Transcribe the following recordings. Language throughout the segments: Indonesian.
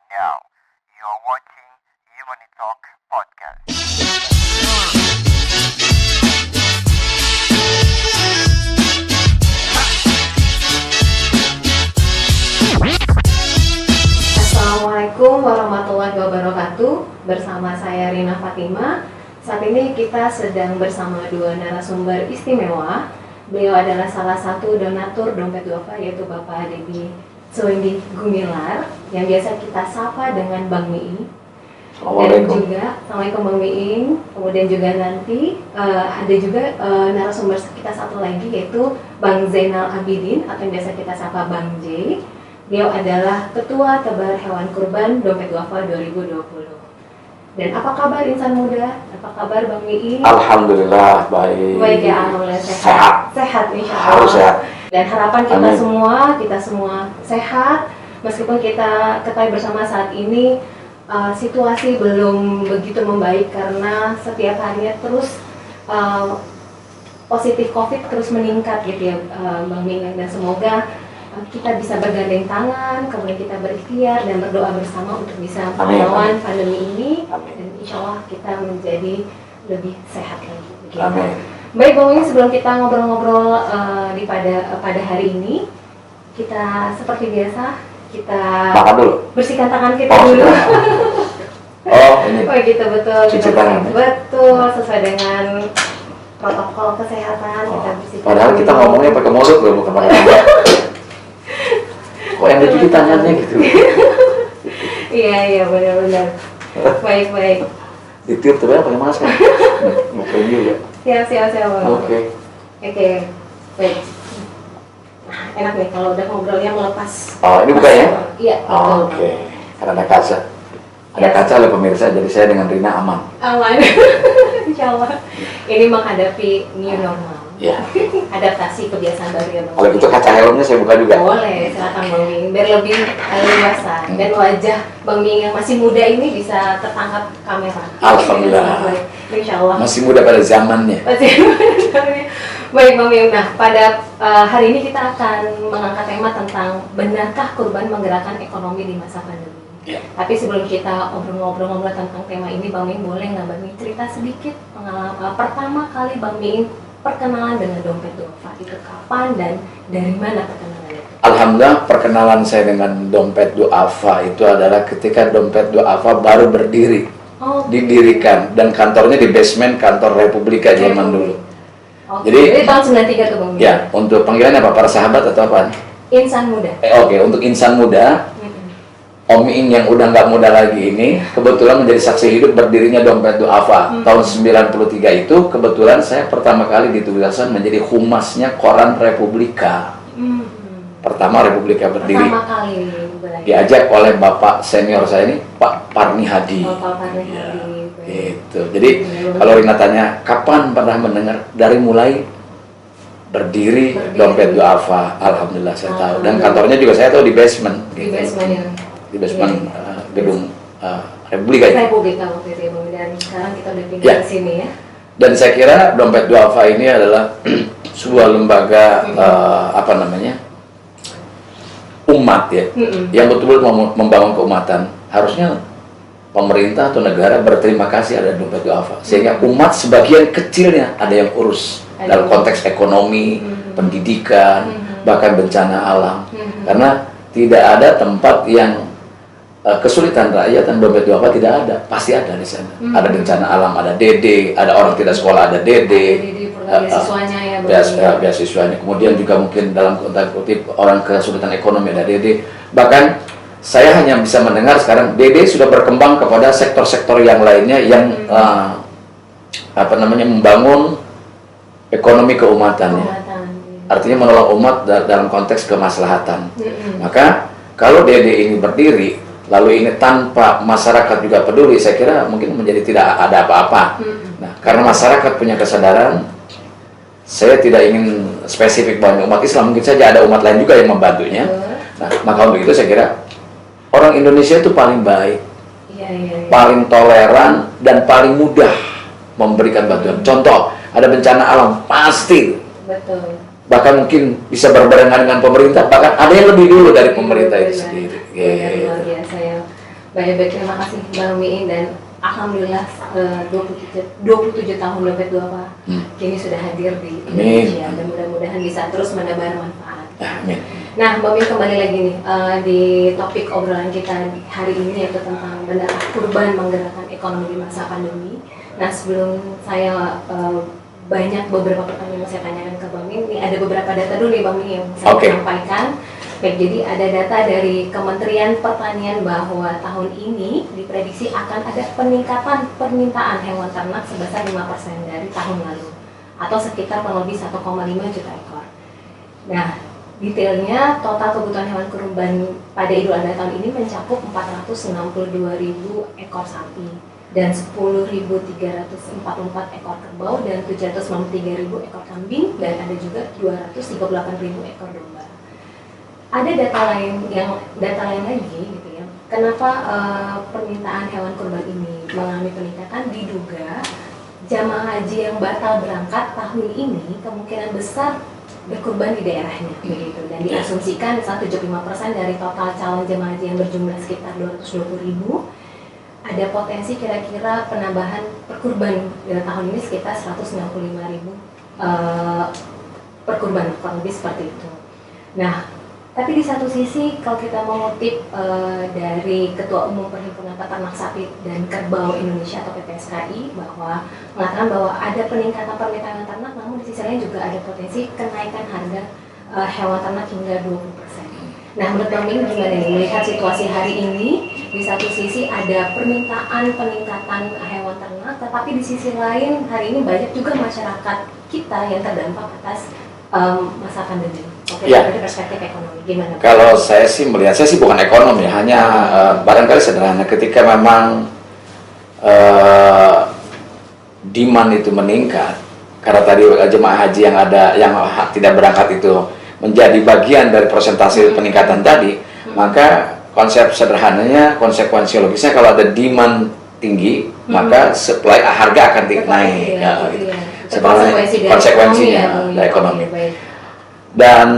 Now, you're watching Human Talk Podcast. Assalamualaikum warahmatullahi wabarakatuh. Bersama saya Rina Fatima. Saat ini kita sedang bersama dua narasumber istimewa. Beliau adalah salah satu donatur Dompet Duafa, yaitu Bapak Deddy Suwendi Gumilar, yang biasa kita sapa dengan Bang Miing. Dan juga, Assalamualaikum Bang Miing. Kemudian juga nanti ada juga narasumber kita satu lagi, yaitu Bang Zainal Abidin, atau yang biasa kita sapa Bang J. Beliau adalah Ketua Tebar Hewan Kurban Dompet Duafa 2020. Dan apa kabar insan muda? Apa kabar Bang Miing? Alhamdulillah baik. Baik ya, alhamdulillah sehat. Sehat insya Allah. Harus sehat. Dan harapan Amin. kita semua sehat. Meskipun kita ketahui bersama saat ini situasi belum begitu membaik karena setiap harinya terus positif COVID terus meningkat gitu ya, Bang Miing. Dan semoga kita bisa bergandeng tangan, kemudian kita berikhtiar dan berdoa bersama untuk bisa melawan pandemi ini. Amin. Dan insya Allah kita menjadi lebih sehat lagi. Begitu. Amin. Baik Bang Miing, sebelum kita ngobrol-ngobrol pada hari ini, kita seperti biasa kita Makan dulu. bersihkan tangan kita Oh, dulu. Oh ini. Oh gitu, betul. Cuci tangan. Betul, sesuai dengan protokol kesehatan kita bersihkan. Padahal kita dulu. ngomongnya pakai mulut loh, bukan pakai tangan. Kok yang dicuci tangannya gitu? Iya benar-benar. Baik. Ditiup tapi pakai masker. Mungkin juga. Siap. Oke. Oke, baik. Nah, enak nih kalau udah ngobrolnya melepas. Oh ini buka ya? Iya. Oh, betul. Oke. Karena ada kaca. Ada Ya. kaca loh pemirsa, jadi saya dengan Rina aman. Aman. Insya Allah. Ini menghadapi new normal. Ya. Adaptasi kebiasaan baru ya Bang. Kalau gitu kaca helmnya saya buka juga. Boleh, silakan Bang Miing. Biar lebih leluasa dan wajah Bang Miing yang masih muda ini bisa tertangkap kamera. Alhamdulillah. Insya Allah. Masih muda pada zamannya. Baik Bang Miing. Nah, pada hari ini kita akan mengangkat tema tentang benarkah kurban menggerakkan ekonomi di masa pandemi. Ya. Tapi sebelum kita ngobrol-ngobrol tentang tema ini, Bang Miing boleh nggak Bang Miing cerita sedikit pengalaman pertama kali Bang Miing perkenalan dengan Dompet Duafa itu kapan dan dari mana perkenalan itu? Alhamdulillah perkenalan saya dengan Dompet Duafa itu adalah ketika Dompet Duafa baru berdiri, didirikan, dan kantornya di basement kantor Republika zaman dulu. Jadi tahun 93 tuh Bang Miing. Ya, untuk panggilan apa? Para sahabat atau apa? Insan muda. Oke, untuk insan muda, Om Miing yang udah nggak muda lagi ini kebetulan menjadi saksi hidup berdirinya Dompet Duafa. Tahun 93 itu kebetulan saya pertama kali ditugaskan menjadi humasnya koran Republika. Pertama Republika berdiri. Pertama kali belajar. Diajak oleh bapak senior saya ini, Pak Parni Hadi. Bapak Parni Ya, Hadi. gitu. Jadi kalau Rina tanya kapan pernah mendengar, dari mulai berdiri Dompet Duafa, alhamdulillah saya tahu. Dan kantornya juga saya tahu di basement. Di gitu. basement ya. Di basement gedung Republika. Republika waktu itu ya Bang Miing. Dan sekarang kita udah pindah Ya. ke sini ya. Dan saya kira Dompet Duafa ini adalah sebuah lembaga umat ya, yang betul-betul membangun keumatan. Harusnya pemerintah atau negara berterima kasih ada Dompet Duafa, sehingga umat sebagian kecilnya ada yang urus dalam konteks ekonomi, pendidikan, bahkan bencana alam. Karena tidak ada tempat yang kesulitan rakyat dan Dompet Duafa tidak ada, pasti ada di sana. Ada bencana alam, ada DD, ada orang tidak sekolah, ada DD. Jadi beasiswanya ya Bang Miing. Beasiswanya. Kemudian juga mungkin dalam konteks kutip orang kesulitan ekonomi ada DD. Bahkan saya hanya bisa mendengar sekarang DD sudah berkembang kepada sektor-sektor yang lainnya yang membangun ekonomi keumatannya. Artinya menolong umat dalam konteks kemaslahatan. Maka kalau DD ini berdiri, lalu ini tanpa masyarakat juga peduli, saya kira mungkin menjadi tidak ada apa-apa. Nah, karena masyarakat punya kesadaran, saya tidak ingin spesifik bahwa umat Islam, mungkin saja ada umat lain juga yang membantunya. Nah, maka untuk itu saya kira orang Indonesia itu paling baik, paling toleran, dan paling mudah memberikan bantuan. Contoh, ada bencana alam, pasti. Betul. Bahkan mungkin bisa berbarengan dengan pemerintah, bahkan ada yang lebih dulu dari pemerintah itu sendiri. Luar biasa ya. Baik, terima kasih Bang Miin, dan alhamdulillah 27 tahun dompet duafa kini sudah hadir di Indonesia, dan mudah-mudahan bisa terus menebar manfaat. Amin. Nah, Bang Miin, kembali lagi nih di topik obrolan kita hari ini, yaitu tentang berdarah kurban menggerakkan ekonomi di masa pandemi. Nah, sebelum saya banyak beberapa pertanyaan yang saya tanyakan ke Bang Miin, ini ada beberapa data dulu nih Bang Miin yang saya sampaikan. Baik, jadi ada data dari Kementerian Pertanian bahwa tahun ini diprediksi akan ada peningkatan permintaan hewan ternak sebesar 5% dari tahun lalu, atau sekitar kurang lebih 1,5 juta ekor. Nah, detailnya total kebutuhan hewan kurban pada Idul Adha tahun ini mencakup 462.000 ekor sapi dan 10.344 ekor kerbau dan 793.000 ekor kambing, dan ada juga 238.000 ekor domba. Ada data lain lagi gitu ya. Kenapa permintaan hewan kurban ini mengalami peningkatan? Diduga jamaah haji yang batal berangkat tahun ini kemungkinan besar berkurban di daerahnya begitu, dan diasumsikan 175% dari total calon jamaah haji yang berjumlah sekitar 220.000, ada potensi kira-kira penambahan perkurban tahun ini sekitar 165.000 perkurban, kurang lebih seperti itu. Nah, tapi di satu sisi kalau kita mengutip dari Ketua Umum Perhimpunan Peternak Sapi dan Kerbau Indonesia atau PPSKI, bahwa mengatakan bahwa ada peningkatan permintaan ternak, namun di sisi lain juga ada potensi kenaikan harga hewan ternak hingga 20%. Nah, menurut Bang Miin gimana nih melihat situasi hari ini? Di satu sisi ada permintaan peningkatan hewan ternak, tetapi di sisi lain hari ini banyak juga masyarakat kita yang terdampak atas masa pandemi. Oke, dari perspektif ekonomi gimana? Kalau saya sih melihat, saya sih bukan ekonom ya, hanya barangkali sederhana, ketika memang demand itu meningkat karena tadi jemaah haji yang ada yang tidak berangkat itu menjadi bagian dari persentase peningkatan tadi, maka konsep sederhananya, konsekuensi logisnya, kalau ada demand tinggi maka supply harga akan naik ya, gitu. Sebenarnya konsekuensinya dari ekonomi. Dan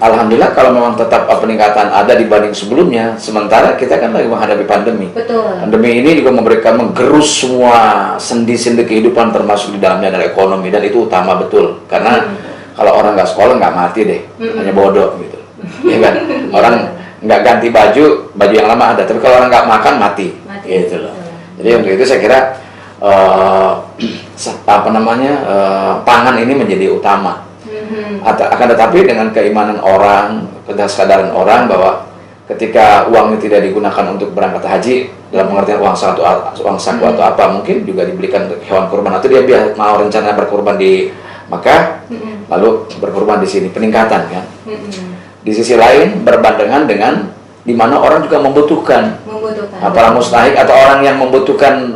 alhamdulillah kalau memang tetap peningkatan ada dibanding sebelumnya, sementara kita kan lagi menghadapi pandemi. Betul. Pandemi ini juga menggerus semua sendi-sendi kehidupan, termasuk di dalamnya adalah ekonomi, dan itu utama betul. Karena kalau orang nggak sekolah nggak mati deh, hanya bodoh gitu. Ya kan? Orang nggak ganti baju yang lama ada, tapi kalau orang nggak makan mati. Gitu loh. Jadi untuk itu saya kira pangan ini menjadi utama. Akan tetapi dengan keimanan orang, kesadaran orang bahwa ketika uang ini tidak digunakan untuk berangkat haji dalam pengertian uang saku atau apa, mungkin juga dibelikan untuk hewan kurban, atau dia mau rencana berkurban di Makkah lalu berkurban di sini, peningkatan kan. Di sisi lain berbandengan dengan di mana orang juga membutuhkan. Para mustahik atau orang yang membutuhkan,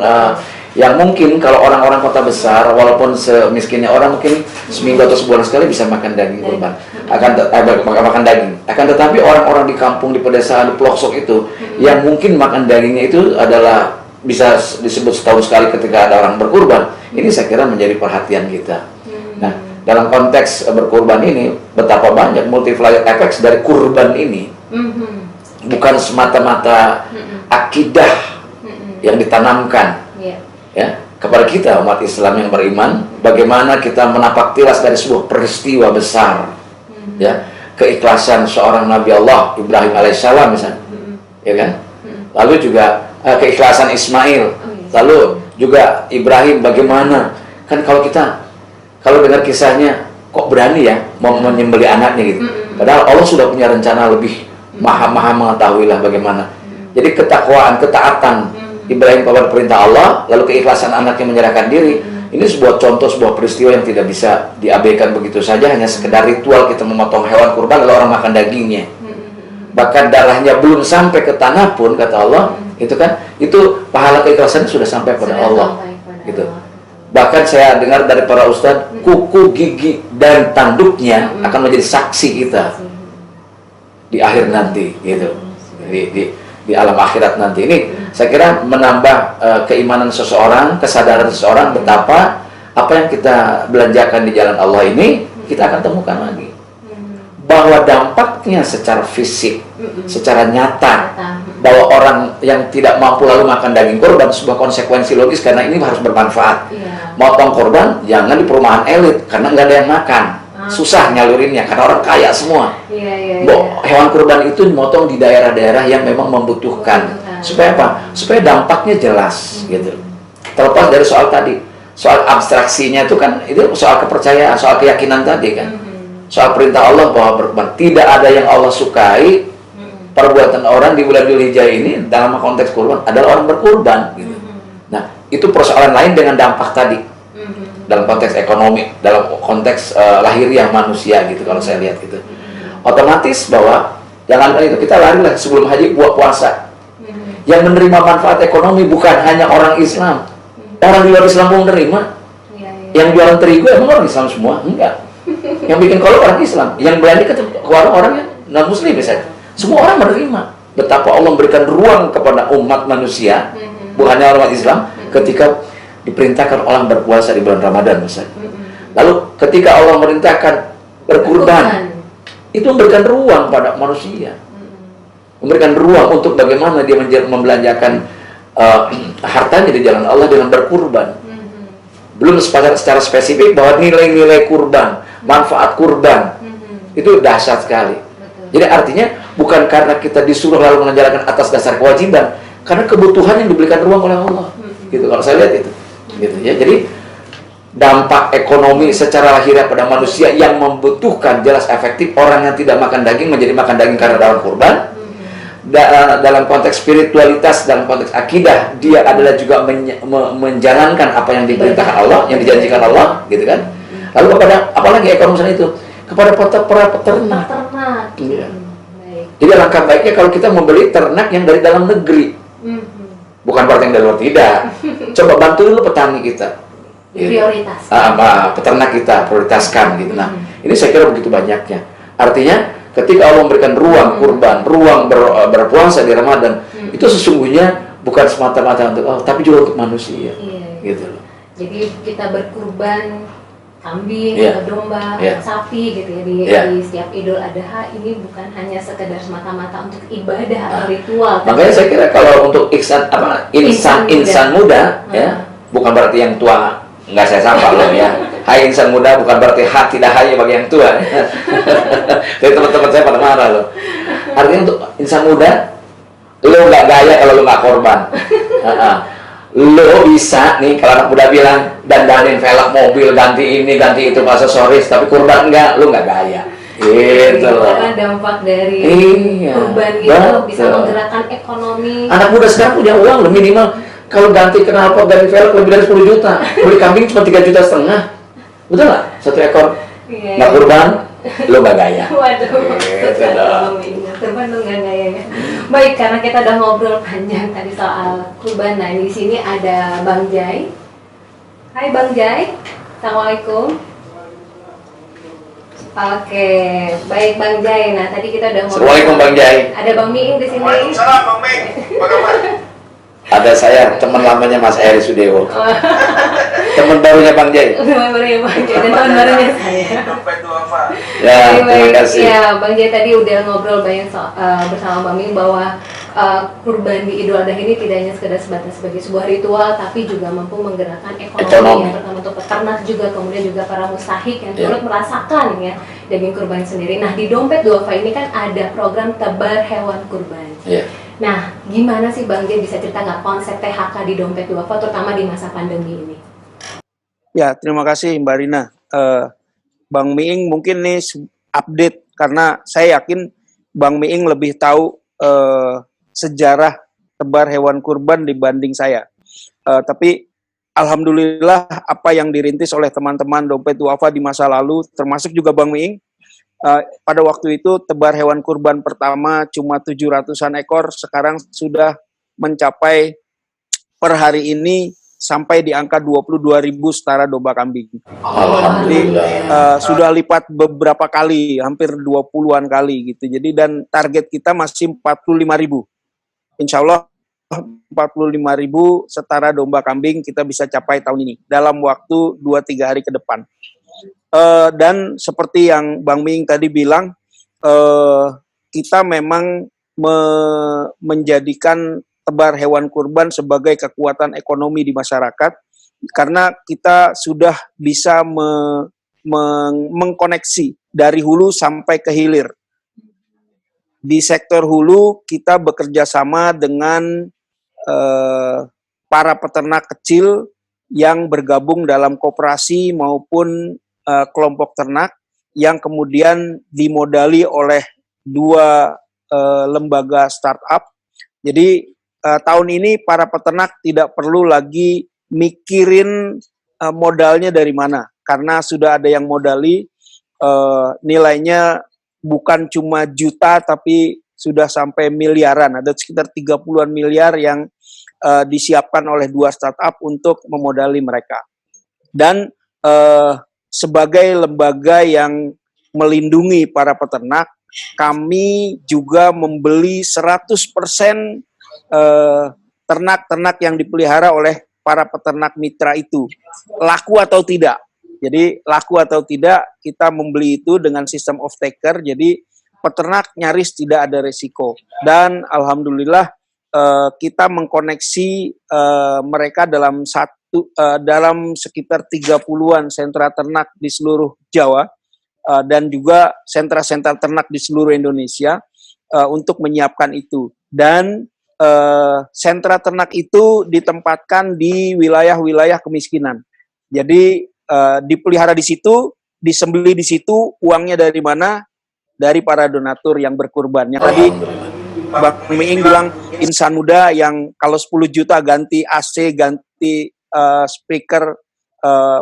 yang mungkin kalau orang-orang kota besar walaupun semiskinnya orang mungkin seminggu atau sebulan sekali bisa makan daging kurban, makan daging. Akan tetapi orang-orang di kampung, di pedesaan, di pelosok itu yang mungkin makan dagingnya itu adalah bisa disebut setahun sekali ketika ada orang berkurban. Ini saya kira menjadi perhatian kita. Nah, dalam konteks berkurban ini, betapa banyak multiplier effects dari kurban ini. Bukan semata-mata akidah yang ditanamkan ya kepada kita umat Islam yang beriman, bagaimana kita menapak tilas dari sebuah peristiwa besar, ya, keikhlasan seorang Nabi Allah Ibrahim alaihissalam misalnya, ya kan, lalu juga keikhlasan Ismail, lalu juga Ibrahim, bagaimana kan kalau dengar kisahnya kok berani ya mau menyembelih anaknya gitu, padahal Allah sudah punya rencana lebih maha mengetahui lah bagaimana. Jadi ketakwaan, ketaatan Ibrahim kepada perintah Allah, lalu keikhlasan anaknya menyerahkan diri, ini sebuah contoh, sebuah peristiwa yang tidak bisa diabaikan begitu saja, hanya sekedar ritual kita memotong hewan kurban lalu orang makan dagingnya, bahkan darahnya belum sampai ke tanah pun, kata Allah, itu kan, itu pahala keikhlasan sudah sampai pada Allah, gitu. Bahkan saya dengar dari para ustadz, kuku, gigi, dan tanduknya akan menjadi saksi kita di akhir nanti, gitu, di alam akhirat nanti. Ini saya kira menambah keimanan seseorang, kesadaran seseorang betapa apa yang kita belanjakan di jalan Allah ini kita akan temukan lagi, bahwa dampaknya secara fisik, secara nyata bahwa orang yang tidak mampu lalu makan daging kurban sebuah konsekuensi logis karena ini harus bermanfaat. Motong kurban jangan di perumahan elit karena nggak ada yang makan, susah nyalurinnya karena orang kaya semua. Hewan kurban itu dimotong di daerah-daerah yang memang membutuhkan. Supaya apa? Supaya dampaknya jelas gitu. Terlepas dari soal tadi, soal abstraksinya itu kan itu soal kepercayaan, soal keyakinan tadi kan. Soal perintah Allah bahwa berkurban tidak ada yang Allah sukai. Perbuatan orang di bulan Dzulhijjah ini dalam konteks kurban adalah orang berkurban gitu. Nah, itu persoalan lain dengan dampak tadi. Dalam konteks ekonomi, dalam konteks lahiriah manusia gitu kalau saya lihat gitu. Otomatis bahwa jangan itu kita lari lah sebelum haji buat puasa. Yang menerima manfaat ekonomi bukan hanya orang Islam. Orang di luar Islam pun menerima. Yang jualan terigu emang orang Islam semua? Enggak. Yang bikin kolak orang Islam, yang belanja ke orang yang non Muslim misalnya. Semua orang menerima betapa Allah memberikan ruang kepada umat manusia, bukannya umat Islam, ketika diperintahkan orang berpuasa di bulan Ramadan misalnya. Lalu ketika Allah merintahkan berkurban, itu memberikan ruang pada manusia, memberikan ruang untuk bagaimana dia membelanjakan hartanya di jalan Allah dengan berkurban. Belum secara spesifik bahwa nilai-nilai kurban, manfaat kurban itu dahsyat sekali. Jadi artinya bukan karena kita disuruh lalu menjalankan atas dasar kewajiban, karena kebutuhan yang diberikan ruang oleh Allah. Gitu kalau saya lihat itu. Gitu ya. Jadi dampak ekonomi secara lahiriah pada manusia yang membutuhkan jelas efektif. Orang yang tidak makan daging menjadi makan daging karena dalam kurban. Dalam konteks spiritualitas, dalam konteks akidah, dia adalah juga menjalankan apa yang diperintahkan Allah, yang dijanjikan Allah, gitu kan. Lalu kepada apalagi ekonomi itu kepada para peternak. Ya. Jadi langkah baiknya kalau kita membeli ternak yang dari dalam negeri, bukan berarti yang dari luar, tidak. Coba bantu dulu petani kita, prioritas. Peternak kita prioritaskan gitu. Nah, ini saya kira begitu banyaknya. Artinya ketika Allah memberikan ruang kurban, ruang berpuasa di Ramadan, itu sesungguhnya bukan semata-mata untuk Allah, tapi juga untuk manusia. Gitu loh. Jadi kita berkurban kambing, domba, sapi gitu ya di setiap Idul Adha ini bukan hanya sekedar semata-mata untuk ibadah atau ritual. Makanya saya kira kalau untuk insan muda ya, bukan berarti yang tua nggak saya sapa loh ya. Hai insan muda bukan berarti hati tidak hanya bagi yang tua. Jadi teman-teman saya pada marah loh. Artinya untuk insan muda, lo nggak gaya kalau lo nggak korban. Lo bisa nih kalau anak muda bilang dandanin velg mobil, ganti ini ganti itu aksesoris, tapi kurban enggak, lo nggak gaya. Gitu loh. Karena dampak dari kurban itu bisa menggerakkan ekonomi. Anak muda sekarang punya uang lo minimal. Kalau ganti knalpot ganti velg lebih dari 10 juta, beli kambing cuma 3,5 juta. Betul nggak? Satu ekor nggak kurban, lo nggak gaya. Waduh, kurban lo nggak gaya ya. Baik, karena kita udah ngobrol panjang tadi soal kurban. Nah, di sini ada Bang Jai. Hai Bang Jai, assalamualaikum. Oke, baik Bang Jai. Nah, tadi kita udah ngobrol. Assalamualaikum Bang Jai. Ada Bang Miing di sini. Waalaikumsalam Bang Miing. Apa kabar? Ada saya, teman lamanya Mas Eri Sudewo. Teman barunya Bang Jai. Teman barunya Bang Jai dan teman barunya saya. Dompet duafa. Ya, terima kasih. Ya, Bang Jai tadi udah ngobrol banyak bersama Bang Miing bahwa kurban di Idul Adha ini tidak hanya sekedar sebatas sebagai sebuah ritual, tapi juga mampu menggerakkan ekonomi. Yang pertama untuk peternak juga, kemudian juga para mustahik yang turut merasakan ya daging kurban sendiri. Nah, di Dompet Duafa ini kan ada program tebar hewan kurban. Nah, gimana sih Bang Jai bisa cerita nggak konsep THK di Dompet Duafa, terutama di masa pandemi ini? Ya, terima kasih Mbak Rina. Bang Miing mungkin nih update, karena saya yakin Bang Miing lebih tahu sejarah tebar hewan kurban dibanding saya. Tapi alhamdulillah apa yang dirintis oleh teman-teman Dompet Duafa di masa lalu, termasuk juga Bang Miing, pada waktu itu tebar hewan kurban pertama cuma 700-an ekor, sekarang sudah mencapai per hari ini sampai di angka 22.000 setara domba kambing. Jadi sudah lipat beberapa kali, hampir 20-an kali gitu. Jadi dan target kita masih 45.000. Insya Allah 45.000 setara domba kambing kita bisa capai tahun ini dalam waktu 2-3 hari ke depan. Dan seperti yang Bang Miing tadi bilang, kita memang menjadikan tebar hewan kurban sebagai kekuatan ekonomi di masyarakat, karena kita sudah bisa mengkoneksi dari hulu sampai ke hilir. Di sektor hulu kita bekerja sama dengan para peternak kecil yang bergabung dalam koperasi maupun kelompok ternak yang kemudian dimodali oleh dua lembaga startup. Jadi tahun ini para peternak tidak perlu lagi mikirin modalnya dari mana, karena sudah ada yang modali, nilainya bukan cuma juta tapi sudah sampai miliaran, ada sekitar 30-an miliar yang disiapkan oleh dua startup untuk memodali mereka. Dan sebagai lembaga yang melindungi para peternak, kami juga membeli 100% ternak-ternak yang dipelihara oleh para peternak mitra itu, laku atau tidak. Jadi laku atau tidak, kita membeli itu dengan sistem off taker, jadi peternak nyaris tidak ada resiko. Dan alhamdulillah kita mengkoneksi mereka dalam dalam sekitar 30-an sentra ternak di seluruh Jawa, dan juga sentra-sentra ternak di seluruh Indonesia untuk menyiapkan itu. Dan sentra ternak itu ditempatkan di wilayah-wilayah kemiskinan. Jadi dipelihara di situ, disembelih di situ, uangnya dari mana? Dari para donatur yang berkurban. Yang tadi Bang Miing bilang insan muda yang kalau 10 juta ganti AC, ganti speaker,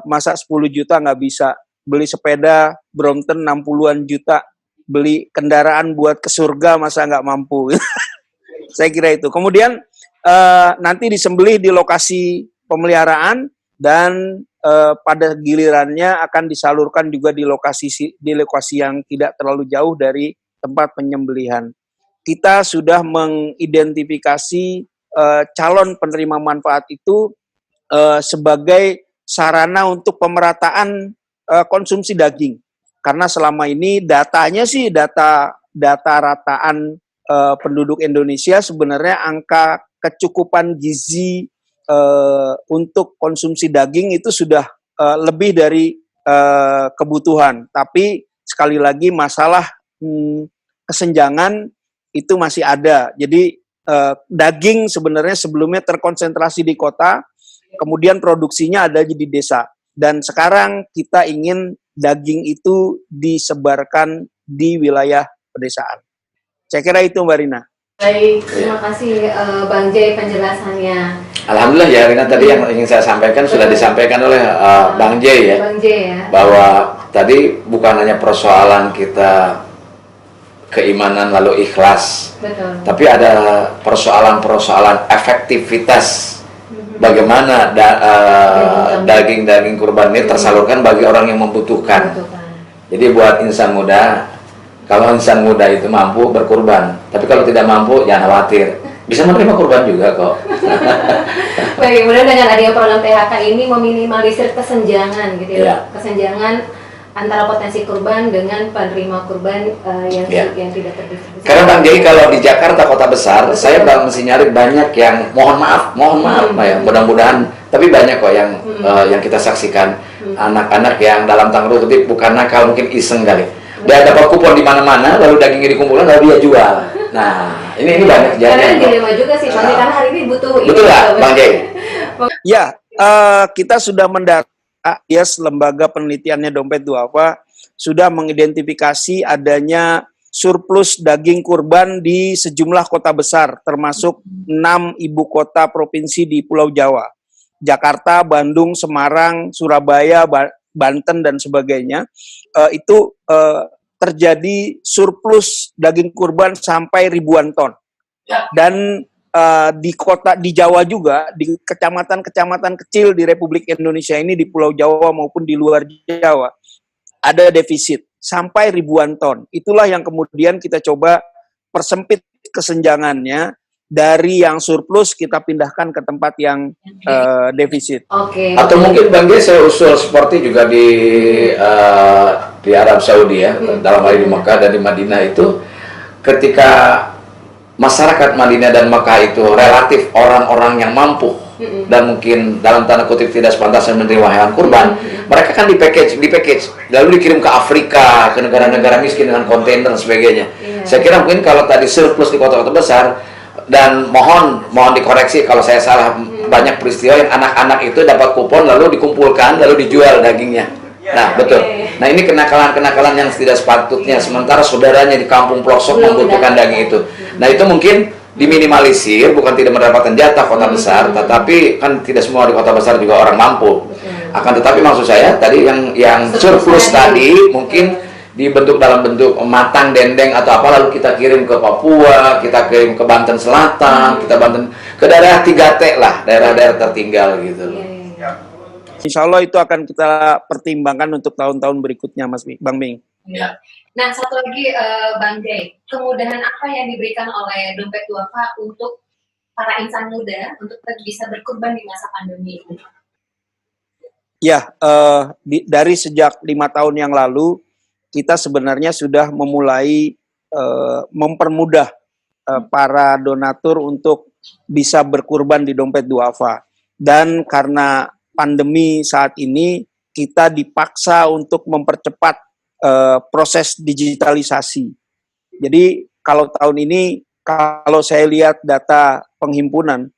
masa 10 juta nggak bisa. Beli sepeda Brompton 60-an juta, beli kendaraan buat ke surga masa nggak mampu. Saya kira itu. Kemudian nanti disembelih di lokasi pemeliharaan dan pada gilirannya akan disalurkan juga di lokasi yang tidak terlalu jauh dari tempat penyembelihan. Kita sudah mengidentifikasi calon penerima manfaat itu sebagai sarana untuk pemerataan konsumsi daging. Karena selama ini datanya sih data rataan penduduk Indonesia, sebenarnya angka kecukupan gizi untuk konsumsi daging itu sudah lebih dari kebutuhan. Tapi sekali lagi masalah kesenjangan itu masih ada. Jadi daging sebenarnya sebelumnya terkonsentrasi di kota, kemudian produksinya ada di desa. Dan sekarang kita ingin daging itu disebarkan di wilayah pedesaan. Saya kira itu Mbak Rina. Baik, terima kasih Bang Jay penjelasannya. Alhamdulillah ya Rina, tadi yang ingin saya sampaikan sudah disampaikan oleh Bang Jay ya. Bang Jay ya. Bahwa tadi bukan hanya persoalan kita keimanan lalu ikhlas. Betul. Tapi ada persoalan-persoalan efektivitas. Bagaimana daging-daging kurban ini tersalurkan bagi orang yang membutuhkan. Jadi buat insan muda, kalau insan muda itu mampu berkurban, tapi kalau tidak mampu jangan khawatir, bisa menerima kurban juga kok. Baik, kemudian dengan adanya program THK ini meminimalisir kesenjangan gitu ya, kesenjangan antara potensi kurban dengan penerima kurban yang tidak terdistribusi. Karena Bang Jay kalau di Jakarta kota besar, saya mesti nyari banyak yang mohon maaf ya, mudah-mudahan, tapi banyak kok yang kita saksikan anak-anak yang dalam tanda kutip bukan nakal, mungkin iseng kali. Dia dapat kupon di mana-mana, lalu dagingnya dikumpulkan, lalu dia jual. Nah, ini banyak kejadian. Karena dilema juga sih, Bang, karena hari ini butuh. Betul nggak, Bang Jay? Ya, kita sudah lembaga penelitiannya Dompet Duafa sudah mengidentifikasi adanya surplus daging kurban di sejumlah kota besar, termasuk 6 ibu kota provinsi di Pulau Jawa. Jakarta, Bandung, Semarang, Surabaya, Banten, dan sebagainya. Itu terjadi surplus daging kurban sampai ribuan ton. Dan di Jawa juga, di kecamatan-kecamatan kecil di Republik Indonesia ini, di Pulau Jawa maupun di luar Jawa, ada defisit sampai ribuan ton. Itulah yang kemudian kita coba persempit kesenjangannya, dari yang surplus kita pindahkan ke tempat yang defisit. Atau mungkin Bang Jay saya usul seperti juga di Arab Saudi ya, dalam hal di Mekah dan di Madinah itu, ketika masyarakat Madinah dan Mekah itu relatif orang-orang yang mampu dan mungkin dalam tanda kutip tidak sepantasnya menerima hewan kurban, mereka kan di package, lalu dikirim ke Afrika, ke negara-negara miskin dengan kontainer dan sebagainya. Saya kira mungkin kalau tadi surplus di kota-kota besar, dan mohon dikoreksi kalau saya salah, banyak peristiwa yang anak-anak itu dapat kupon lalu dikumpulkan lalu dijual dagingnya. Nah, betul. Nah, ini kenakalan-kenakalan yang tidak sepatutnya, sementara saudaranya di kampung pelosok membutuhkan daging itu. Nah, itu mungkin diminimalisir, bukan tidak mendapatkan jatah kota besar, tetapi kan tidak semua di kota besar juga orang mampu. Akan tetapi maksud saya tadi yang surplus tadi mungkin dibentuk dalam bentuk matang, dendeng atau apa, lalu kita kirim ke Papua, kita kirim ke Banten Selatan, ke daerah 3T lah, daerah-daerah tertinggal gitu. Insya Allah itu akan kita pertimbangkan untuk tahun-tahun berikutnya, Bang Ming. Ya. Nah, satu lagi Bang Jay, kemudahan apa yang diberikan oleh Dompet Duafa untuk para insan muda untuk bisa berkurban di masa pandemi ini? Ya, dari sejak 5 tahun yang lalu kita sebenarnya sudah memulai mempermudah para donatur untuk bisa berkurban di Dompet Duafa. Dan karena pandemi saat ini kita dipaksa untuk mempercepat proses digitalisasi. Jadi kalau tahun ini, kalau saya lihat data penghimpunan,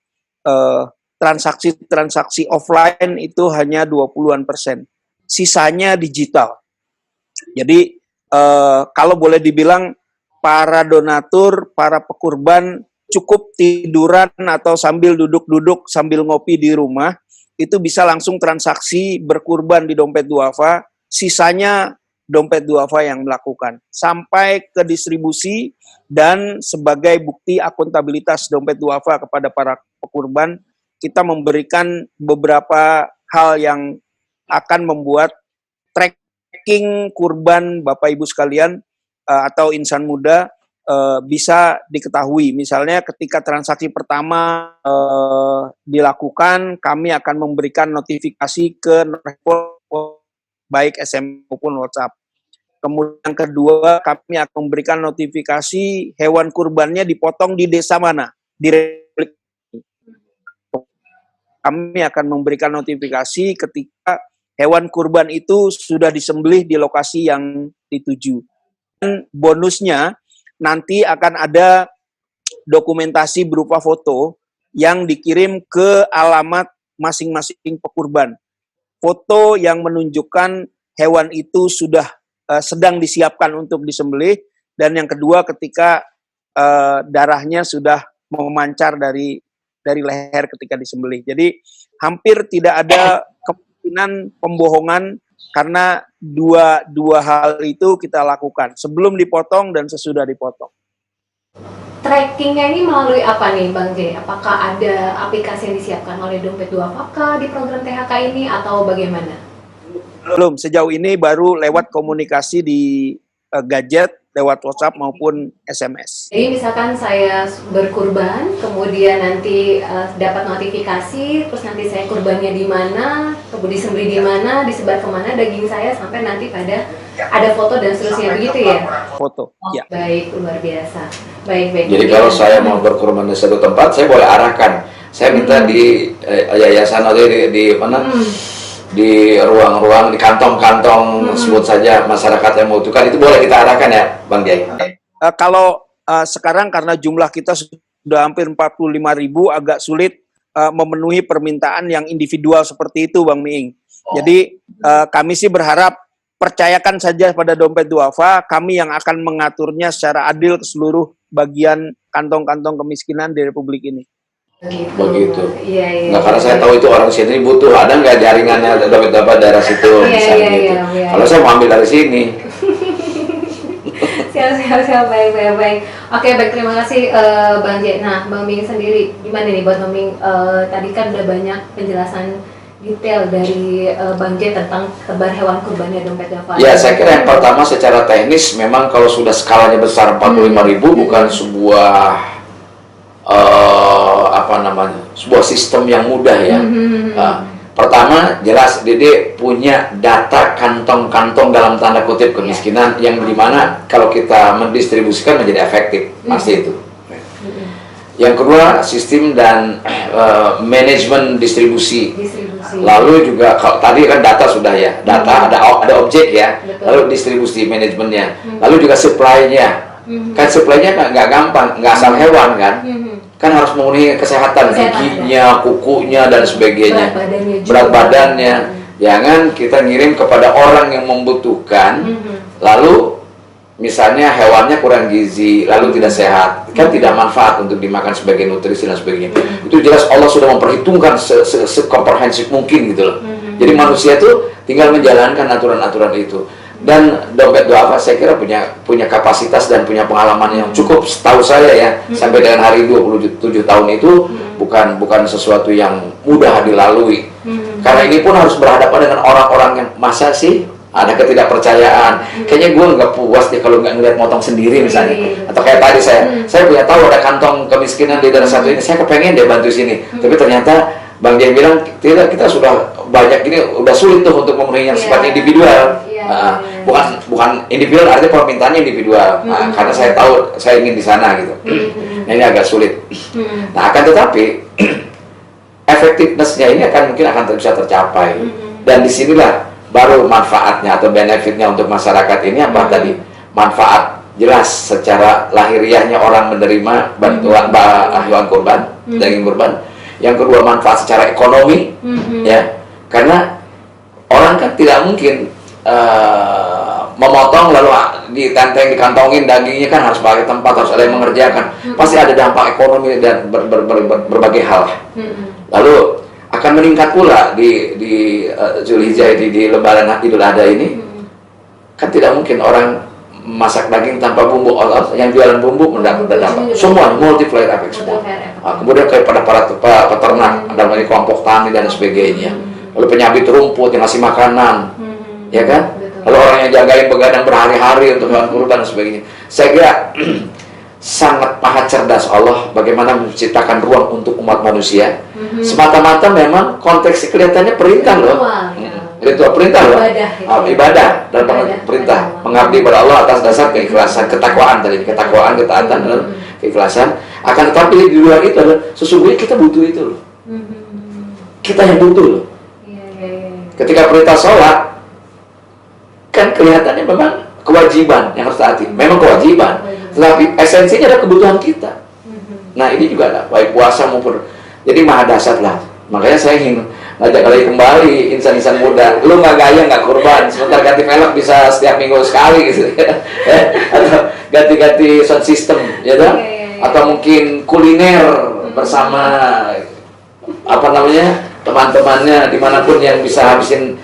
transaksi offline itu hanya 20-an%. Sisanya digital. Jadi kalau boleh dibilang para donatur, para pekurban cukup tiduran atau sambil duduk-duduk sambil ngopi di rumah, itu bisa langsung transaksi berkurban di Dompet Duafa, sisanya Dompet Duafa yang melakukan. Sampai ke distribusi dan sebagai bukti akuntabilitas Dompet Duafa kepada para pekurban, kita memberikan beberapa hal yang akan membuat tracking kurban Bapak Ibu sekalian atau insan muda bisa diketahui. Misalnya ketika transaksi pertama dilakukan, kami akan memberikan notifikasi ke baik SMS maupun WhatsApp. Kemudian yang kedua, kami akan memberikan notifikasi hewan kurbannya dipotong di desa mana, di Republik. Kami akan memberikan notifikasi ketika hewan kurban itu sudah disembelih di lokasi yang dituju. Dan bonusnya, nanti akan ada dokumentasi berupa foto yang dikirim ke alamat masing-masing pekurban. Foto yang menunjukkan hewan itu sudah sedang disiapkan untuk disembelih, dan yang kedua ketika darahnya sudah memancar dari leher ketika disembelih. Jadi hampir tidak ada kemungkinan pembohongan karena dua hal itu kita lakukan, sebelum dipotong dan sesudah dipotong. Trackingnya ini melalui apa nih Bang J? Apakah ada aplikasi yang disiapkan oleh Dompet Duafa di program THK ini atau bagaimana? Belum, sejauh ini baru lewat komunikasi di gadget, lewat WhatsApp maupun SMS. Jadi misalkan saya berkurban, kemudian nanti dapat notifikasi, terus nanti saya kurbannya di mana, kemudian disembelih di mana, disebar kemana daging saya, sampai nanti pada ada foto dan seterusnya, begitu ya? Foto, ya. Baik, luar biasa. Baik. Jadi kalau saya mau berkurban di satu tempat, saya boleh arahkan. Saya minta di yayasan atau di mana? Di ruang-ruang, di kantong-kantong, sebut saja masyarakat yang membutuhkan, itu boleh kita arahkan ya, Bang Jai? Kalau sekarang karena jumlah kita sudah hampir 45.000, agak sulit memenuhi permintaan yang individual seperti itu, Bang Miing. Jadi kami sih berharap, percayakan saja pada Dompet Duafa, kami yang akan mengaturnya secara adil ke seluruh bagian kantong-kantong kemiskinan di Republik ini. Begitu. Iya. Nah, karena saya tahu itu orang sini butuh, ada nggak jaringannya dapat daerah situ, misalnya gitu. Kalau saya mau ambil dari sini. Siap, baik. Oke, baik, terima kasih Bang J. Nah, Bang Ming sendiri, gimana nih buat Bang Ming? Tadi kan udah banyak penjelasan detail dari Bang J tentang tebar hewan kurbannya Dompet Duafa. Ya, saya kira yang pertama secara teknis, memang kalau sudah skalanya besar 45.000 bukan sebuah sebuah sistem yang mudah ya. Pertama, jelas Dede punya data kantong-kantong dalam tanda kutip kemiskinan yang dimana kalau kita mendistribusikan menjadi efektif, pasti itu. Yang kedua, sistem dan manajemen distribusi. Distribusi. Lalu juga kalau tadi kan data sudah ya, data ada objek ya. Betul. Lalu distribusi manajemennya. Lalu juga supply-nya. Kan supply-nya nggak gampang, nggak asal hewan kan. Kan harus memenuhi kesehatan, giginya, kukunya dan sebagainya. Berat badannya. Jangan kita ngirim kepada orang yang membutuhkan, lalu misalnya hewannya kurang gizi, lalu tidak sehat, kan tidak manfaat untuk dimakan sebagai nutrisi dan sebagainya. Itu jelas Allah sudah memperhitungkan sekomprehensif mungkin gitu loh. Jadi manusia itu tinggal menjalankan aturan-aturan itu. Dan dompet duafa saya kira punya kapasitas dan punya pengalaman yang cukup, setahu saya ya, sampai dengan hari 27 tahun itu bukan sesuatu yang mudah dilalui. Karena ini pun harus berhadapan dengan orang-orang yang masa sih ada ketidakpercayaan. Kayaknya gue nggak puas deh kalau nggak ngeliat motong sendiri misalnya. Atau kayak tadi saya punya tahu ada kantong kemiskinan di daerah satu ini, saya kepengen deh bantu sini. Tapi ternyata Bang Jai bilang tidak, kita sudah banyak ini, udah sulit tuh untuk memenuhi yang sifatnya individual. Bukan individual, artinya permintaannya individual. Karena saya tahu saya ingin di sana gitu. Nah ini agak sulit. Nah akan tetapi efektivitasnya ini mungkin akan bisa tercapai. Dan disinilah baru manfaatnya atau benefitnya untuk masyarakat ini apa tadi? Manfaat jelas secara lahiriahnya orang menerima bantuan hewan kurban, daging kurban. Yang kedua manfaat secara ekonomi, ya, karena orang kan tidak mungkin memotong lalu ditenteng, dikantongin dagingnya, kan harus pakai tempat, harus ada yang mengerjakan. Pasti ada dampak ekonomi dan berbagai hal. Lalu akan meningkat pula di Zulhijjah di Lebaran Idul Adha ini. Kan tidak mungkin orang masak daging tanpa bumbu. Yang jualan bumbu mendapat dampak. Semua multiplier effect semua. Kemudian kepada para peternak, dalam ini kelompok tani dan sebagainya. Lalu penyabit rumput yang ngasih makanan, ya kan? Lalu orang yang jagain begadang berhari-hari untuk hewan kurban dan sebagainya. Saya kira sangat maha cerdas Allah bagaimana menciptakan ruang untuk umat manusia. Semata-mata memang konteks kelihatannya perintah loh. Ritual perintah loh. Ibadah dan perintah mengabdi pada Allah atas dasar keikhlasan, ketakwaan tadi, ketakwaan, ketaatan dan keikhlasan. Akan tetapi di luar itu adalah sesungguhnya kita butuh itu loh. Kita yang butuh loh. Ketika perintah sholat kan kelihatannya memang kewajiban yang harus taati, memang kewajiban, tetapi esensinya adalah kebutuhan kita. Nah ini juga ada, baik puasa maupun, jadi maha dahsyat lah. Makanya saya ingin ngajak lagi kembali insan-insan muda, lu nggak gaya nggak kurban, sebentar ganti velg bisa setiap minggu sekali gitu, atau ganti-ganti sound system, ya kan? Atau mungkin kuliner bersama apa namanya teman-temannya dimanapun yang bisa habisin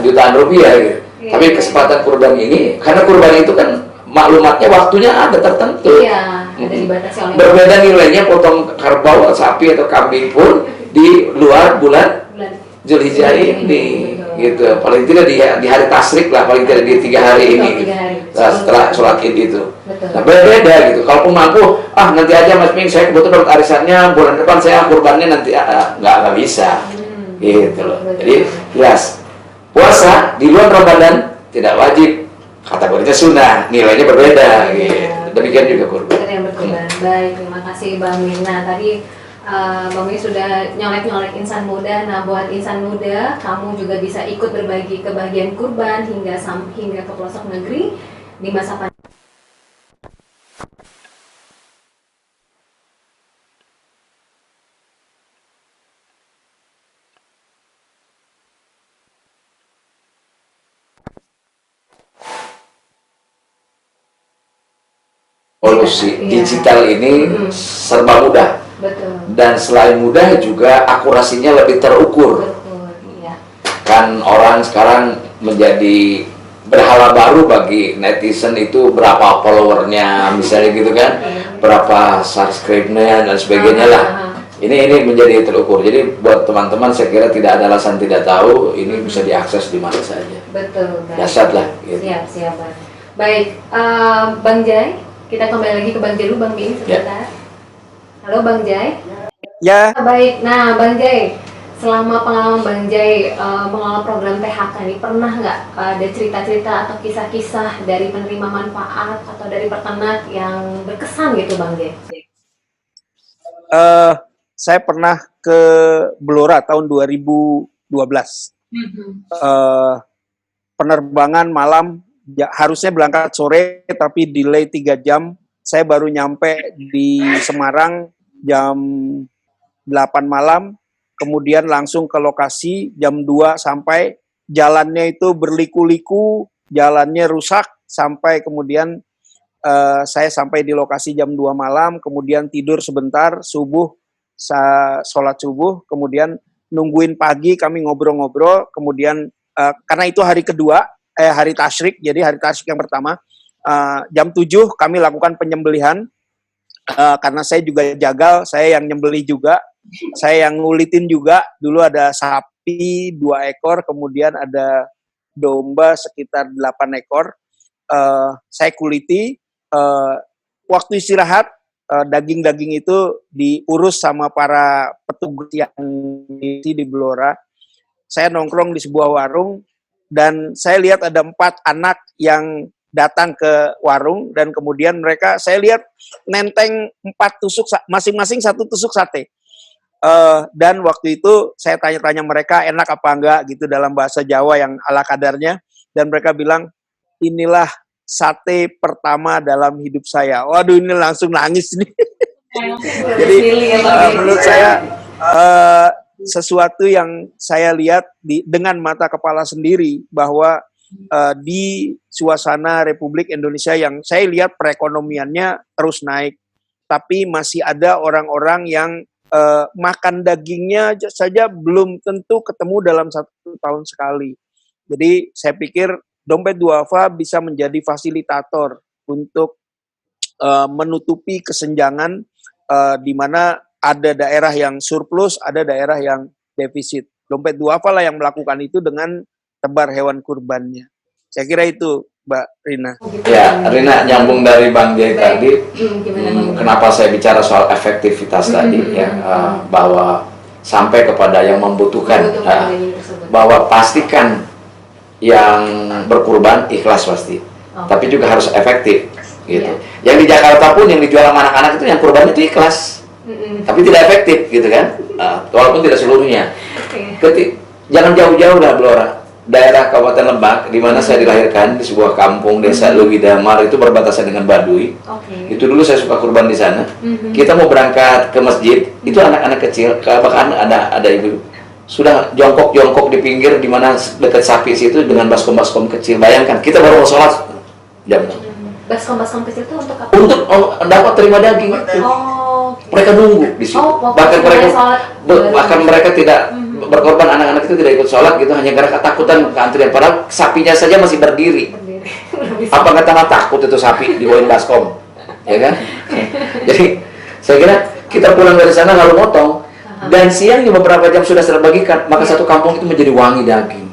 jutaan rupiah gitu. Tapi kesempatan kurban ini, karena kurban itu kan maklumatnya waktunya ada tertentu. Iya, ada dibatasi oleh berbeda nilainya potong kerbau, sapi atau kambing pun di luar bulan Zulhijjah ini, gitu. Paling tidak di hari tasrik lah, paling tidak di 3 hari ini, setelah sholat id itu. Nah berbeda gitu. Kalaupun mampu, nanti aja Mas Ming, saya kebetulan dapat arisannya bulan depan, saya kurbannya nanti, nggak bisa, gitu loh. Jadi jelas. Puasa di luar Ramadan tidak wajib, kategorinya sunnah, nilainya berbeda. Gitu. Demikian juga kurban. Baik, terima kasih Bang Mirna. Tadi Bang Mirna sudah nyolek-nyolek insan muda. Nah, buat insan muda, kamu juga bisa ikut berbagi kebahagiaan kurban hingga ke pelosok negeri di masa pandemi. Polusi digital ini serba mudah. Betul. Dan selain mudah juga akurasinya lebih terukur. Iya. Kan orang sekarang menjadi berhala baru bagi netizen itu berapa followernya misalnya gitu kan, berapa subscribe-nya dan sebagainya lah. Ini menjadi terukur. Jadi buat teman-teman saya kira tidak ada alasan tidak tahu, ini bisa diakses di mana saja. Betul. Dahsyat lah. Gitu. Siap. Baik, Bang Jai. Kita kembali lagi ke Bang Jai dulu, Bang Miing sebentar. Halo Bang Jai. Ya. Baik, nah Bang Jai, selama pengalaman Bang Jai mengelola program PHK ini, pernah nggak ada cerita-cerita atau kisah-kisah dari penerima manfaat atau dari peternak yang berkesan gitu Bang Jai? eh saya pernah ke Blora tahun 2012. Eh, penerbangan malam, harusnya berangkat sore tapi delay 3 jam. Saya baru nyampe di Semarang jam 8 malam, kemudian langsung ke lokasi jam 2 sampai. Jalannya itu berliku-liku, jalannya rusak, sampai kemudian saya sampai di lokasi jam 2 malam, kemudian tidur sebentar, subuh, sholat subuh, kemudian nungguin pagi, kami ngobrol-ngobrol, kemudian karena itu hari kedua, hari tasyrik, jadi hari tasyrik yang pertama, jam 7 kami lakukan penyembelihan, karena saya juga jagal, saya yang nyembelih juga, saya yang ngulitin juga. Dulu ada sapi 2 ekor, kemudian ada domba sekitar 8 ekor, saya kuliti. Waktu istirahat, daging-daging itu diurus sama para petugas yang di Blora. Saya nongkrong di sebuah warung, dan saya lihat ada 4 anak yang datang ke warung, dan kemudian mereka, saya lihat nenteng 4 tusuk, masing-masing 1 tusuk sate. Dan waktu itu saya tanya-tanya mereka enak apa enggak gitu dalam bahasa Jawa yang ala kadarnya, dan mereka bilang, inilah sate pertama dalam hidup saya. Waduh, ini langsung nangis nih. Jadi menurut saya sesuatu yang saya lihat dengan mata kepala sendiri, bahwa di suasana Republik Indonesia yang saya lihat perekonomiannya terus naik, tapi masih ada orang-orang yang makan dagingnya saja belum tentu ketemu dalam 1 tahun sekali. Jadi saya pikir Dompet Duafa bisa menjadi fasilitator untuk menutupi kesenjangan, di mana ada daerah yang surplus, ada daerah yang defisit. Dompet Duafa lah yang melakukan itu dengan tebar hewan kurbannya. Saya kira itu, Mbak Rina. Ya, Rina, nyambung dari Bang Jai tadi, kenapa saya bicara soal efektivitas tadi, ya, bahwa sampai kepada yang membutuhkan, bahwa pastikan yang berkurban ikhlas pasti, tapi juga harus efektif, gitu. Yang di Jakarta pun yang dijual sama anak-anak itu yang kurban itu ikhlas, tapi tidak efektif, gitu kan? Walaupun tidak seluruhnya. Jangan jauh-jauh lah Blora, daerah Kabupaten Lebak, di mana saya dilahirkan, di sebuah kampung desa Lewidamar, itu berbatasan dengan Baduy. Itu dulu saya suka kurban di sana. Kita mau berangkat ke masjid, itu anak-anak kecil, bahkan ada ibu sudah jongkok-jongkok di pinggir, di mana dekat sapi situ dengan baskom-baskom kecil. Bayangkan, kita baru mau sholat jam. Baskom-baskom kecil itu untuk apa? Untuk dapat terima daging itu. Mereka nunggu di situ. Bahkan mereka tidak berkorban, anak-anak itu tidak ikut sholat gitu, hanya karena ketakutan keantrian. Padahal sapinya saja masih berdiri. Apa kata takut itu sapi dibawain baskom, ya kan? Jadi saya kira kita pulang dari sana lalu motong. Dan siangnya beberapa jam sudah terbagikan, maka satu kampung itu menjadi wangi daging.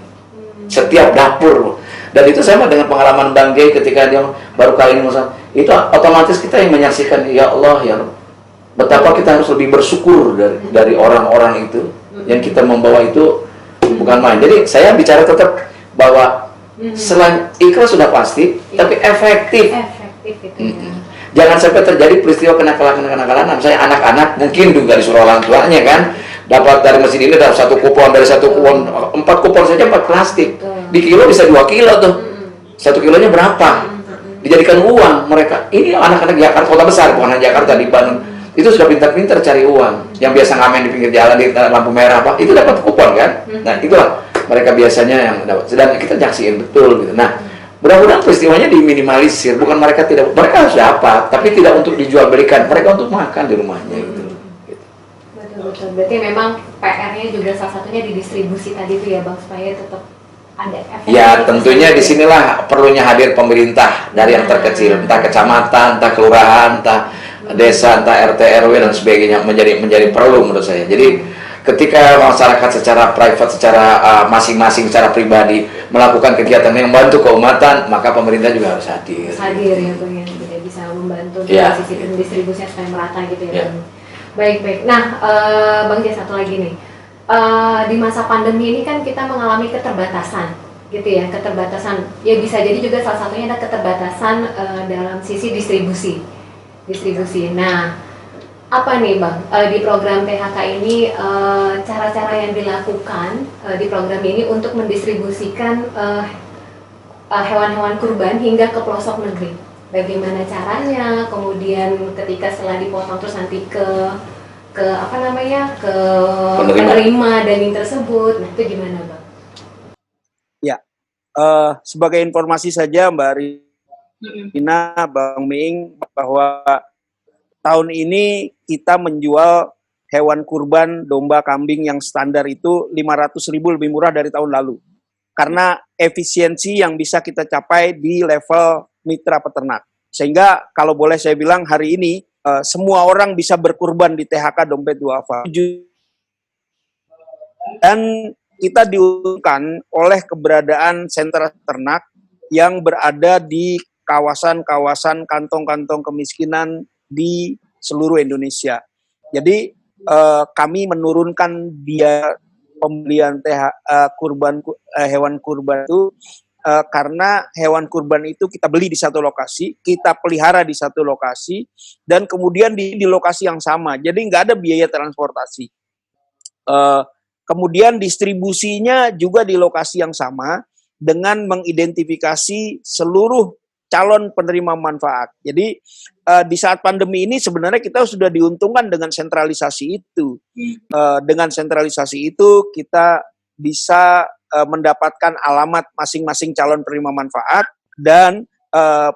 Setiap dapur. Dan itu sama dengan pengalaman Bang Jai ketika dia baru kali ini musafir. Itu otomatis kita yang menyaksikan, ya Allah, ya Allah, betapa kita harus lebih bersyukur dari orang-orang itu. Yang kita membawa itu bukan main. Jadi saya bicara tetap bahwa selain ikhlas sudah pasti, tapi efektif. Jangan sampai terjadi peristiwa kenakalan. Misalnya anak-anak mungkin juga disuruh orang tuanya kan, dapat dari masjid ini dapat 1 kupon, dari 1 kupon 4 kupon saja 4 plastik. Di kilo bisa 2 kilo tuh. 1 kilonya berapa? Dijadikan uang mereka. Ini anak-anak Jakarta, kota besar, bukan hanya Jakarta, di Bandung. Itu sudah pintar-pintar cari uang. Yang biasa ngamen di pinggir jalan di lampu merah apa, itu dapat kupon kan? Nah, itulah mereka biasanya yang dapat. Sedang kita nyaksiin betul gitu. Nah, mudah-mudahan peristiwanya diminimalisir, bukan mereka harus dapat, tapi tidak untuk dijual belikan, mereka untuk makan di rumahnya gitu. Betul. Berarti memang PR-nya juga salah satunya di distribusi tadi itu ya Bang, supaya tetap ada efek. Ya, tentunya disinilah perlunya hadir pemerintah dari yang terkecil, entah kecamatan, entah kelurahan, entah desa, entah RT RW dan sebagainya, menjadi perlu menurut saya. Jadi ketika masyarakat secara private, secara masing-masing, secara pribadi melakukan kegiatan yang membantu keumatan, maka pemerintah juga harus hadir. Hadir ya Bang, yang tidak bisa membantu dari sisi distribusinya supaya merata gitu ya Bang. Baik. Nah, Bang Jai, satu lagi nih. Di masa pandemi ini kan kita mengalami keterbatasan gitu ya, keterbatasan. Ya bisa jadi juga salah satunya ada keterbatasan dalam sisi distribusi. Nah, apa nih Bang, di program PHK ini cara-cara yang dilakukan di program ini untuk mendistribusikan hewan-hewan kurban hingga ke pelosok negeri? Bagaimana caranya? Kemudian ketika setelah dipotong terus nanti ke apa namanya, ke penerima daging tersebut, nah itu gimana Bang? Ya, sebagai informasi saja Mbak Rina, Bang Miing, bahwa tahun ini kita menjual hewan kurban domba kambing yang standar itu 500.000 lebih murah dari tahun lalu. Karena efisiensi yang bisa kita capai di level mitra peternak. Sehingga kalau boleh saya bilang hari ini semua orang bisa berkurban di THK Dompet Duafa. Dan kita diuntungkan oleh keberadaan sentra ternak yang berada di kawasan-kawasan kantong-kantong kemiskinan di seluruh Indonesia. Jadi kami menurunkan biaya pembelian hewan kurban itu karena hewan kurban itu kita beli di satu lokasi, kita pelihara di satu lokasi, dan kemudian di lokasi yang sama. Jadi nggak ada biaya transportasi. Kemudian distribusinya juga di lokasi yang sama dengan mengidentifikasi seluruh calon penerima manfaat. Jadi di saat pandemi ini sebenarnya kita sudah diuntungkan dengan sentralisasi itu. Dengan sentralisasi itu kita bisa mendapatkan alamat masing-masing calon penerima manfaat dan